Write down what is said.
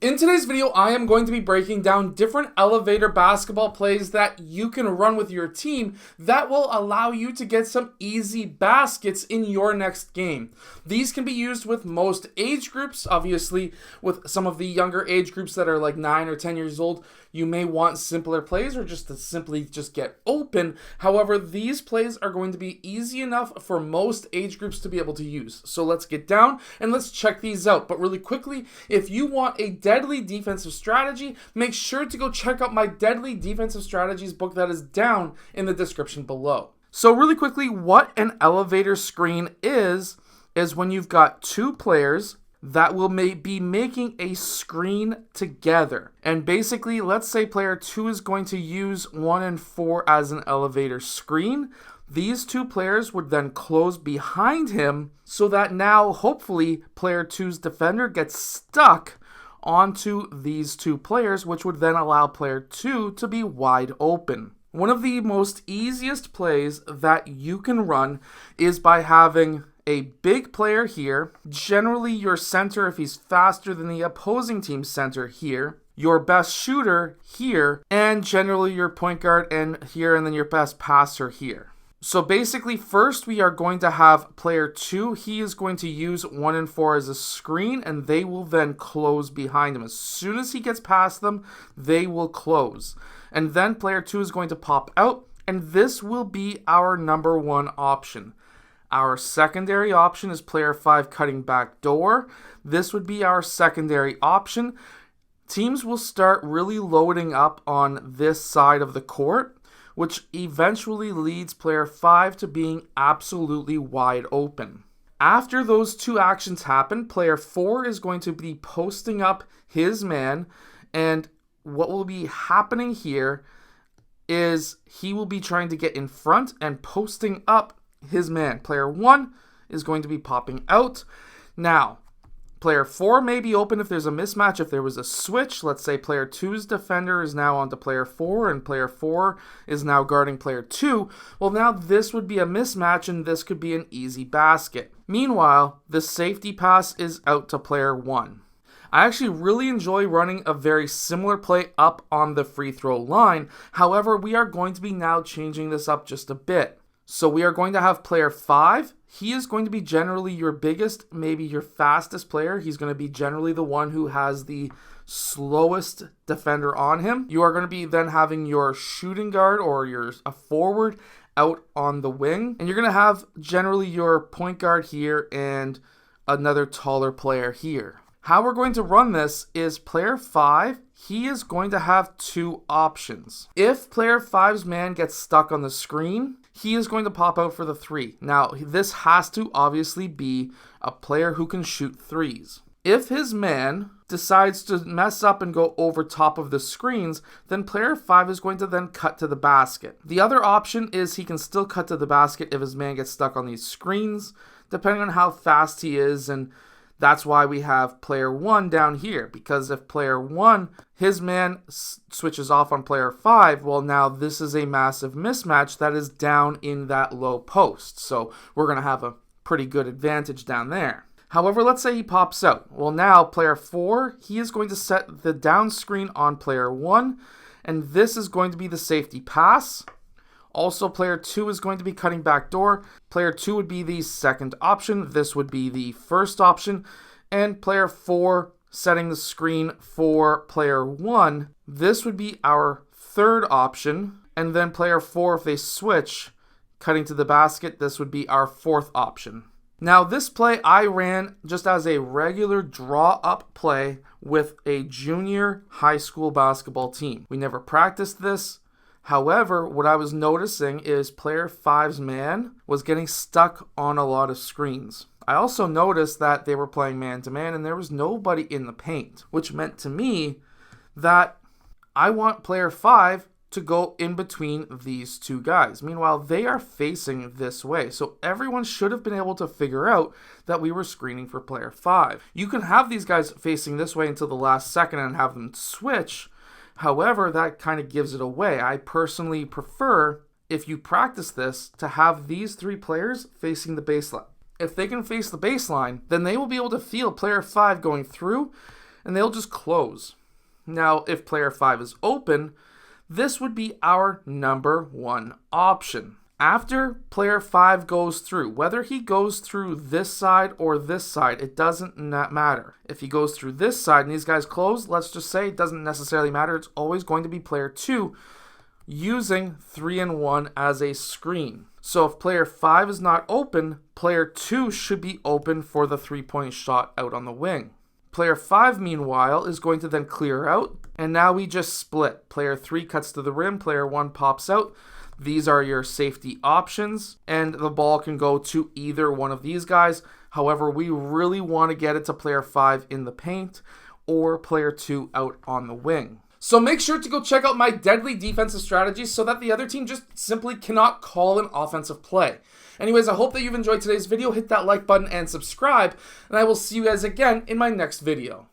In today's video, I am going to be breaking down different elevator basketball plays that you can run with your team that will allow you to get some easy baskets in your next game. These can be used with most age groups. Obviously, with some of the younger age groups that are like 9 or 10 years old, you may want simpler plays or just to simply just get open. However, these plays are going to be easy enough for most age groups to be able to use. So let's get down and let's check these out. But really quickly, if you want a deadly defensive strategy, make sure to go check out my Deadly Defensive Strategies book that is down in the description below. So really quickly, what an elevator screen is when you've got two players that will be making a screen together. And basically, let's say player 2 is going to use 1 and 4 as an elevator screen. These two players would then close behind him so that now, hopefully, player 2's defender gets stuck onto these two players, which would then allow player 2 to be wide open. One of the most easiest plays that you can run is by having a big player here, generally your center if he's faster than the opposing team's center here, your best shooter here, and generally your point guard and here, and then your best passer here. So basically, first we are going to have player 2. He is going to use 1 and 4 as a screen, and they will then close behind him. As soon as he gets past them, they will close. And then player 2 is going to pop out, and this will be our number 1 option. Our secondary option is player 5 cutting back door. This would be our secondary option. Teams will start really loading up on this side of the court, which eventually leads player 5 to being absolutely wide open. After those two actions happen, player 4 is going to be posting up his man, and what will be happening here is he will be trying to get in front and posting up his man. Player 1 is going to be popping out. Now, player 4 may be open if there's a mismatch. If there was a switch, let's say player 2's defender is now onto player 4 and player 4 is now guarding player 2. Well, now this would be a mismatch and this could be an easy basket. Meanwhile, the safety pass is out to player 1. I actually really enjoy running a very similar play up on the free throw line. However, we are going to be now changing this up just a bit. So we are going to have player 5. He is going to be generally your biggest, maybe your fastest player. He's going to be generally the one who has the slowest defender on him. You are going to be then having your shooting guard or a forward out on the wing. And you're going to have generally your point guard here and another taller player here. How we're going to run this is player 5, he is going to have two options. If player 5's man gets stuck on the screen, he is going to pop out for the 3. Now, this has to obviously be a player who can shoot threes. If his man decides to mess up and go over top of the screens, then player 5 is going to then cut to the basket. The other option is he can still cut to the basket if his man gets stuck on these screens, depending on how fast he is, and that's why we have player 1 down here, because if player 1, his man switches off on player 5, well, now this is a massive mismatch that is down in that low post. So we're going to have a pretty good advantage down there. However, let's say he pops out. Well, now player 4, he is going to set the down screen on player 1, and this is going to be the safety pass. Also, player 2 is going to be cutting back door. Player 2 would be the second option. This would be the first option. And player 4 setting the screen for player 1. This would be our third option. And then player 4, if they switch, cutting to the basket, this would be our fourth option. Now, this play I ran just as a regular draw-up play with a junior high school basketball team. We never practiced this. However, what I was noticing is player 5's man was getting stuck on a lot of screens. I also noticed that they were playing man-to-man and there was nobody in the paint, which meant to me that I want player 5 to go in between these two guys. Meanwhile, they are facing this way, so everyone should have been able to figure out that we were screening for player 5. You can have these guys facing this way until the last second and have them switch. However, that kind of gives it away. I personally prefer, if you practice this, to have these 3 players facing the baseline. If they can face the baseline, then they will be able to feel player 5 going through and they'll just close. Now, if player 5 is open, this would be our number 1 option. After player 5 goes through, whether he goes through this side or this side, it doesn't matter. If he goes through this side and these guys close, let's just say it doesn't necessarily matter. It's always going to be player 2 using 3 and 1 as a screen. So if player 5 is not open, player 2 should be open for the 3-point shot out on the wing. Player 5, meanwhile, is going to then clear out, and now we just split. Player 3 cuts to the rim, player 1 pops out. These are your safety options, and the ball can go to either one of these guys. However, we really want to get it to player 5 in the paint or player 2 out on the wing. So make sure to go check out my deadly defensive strategies so that the other team just simply cannot call an offensive play. Anyways, I hope that you've enjoyed today's video. Hit that like button and subscribe, and I will see you guys again in my next video.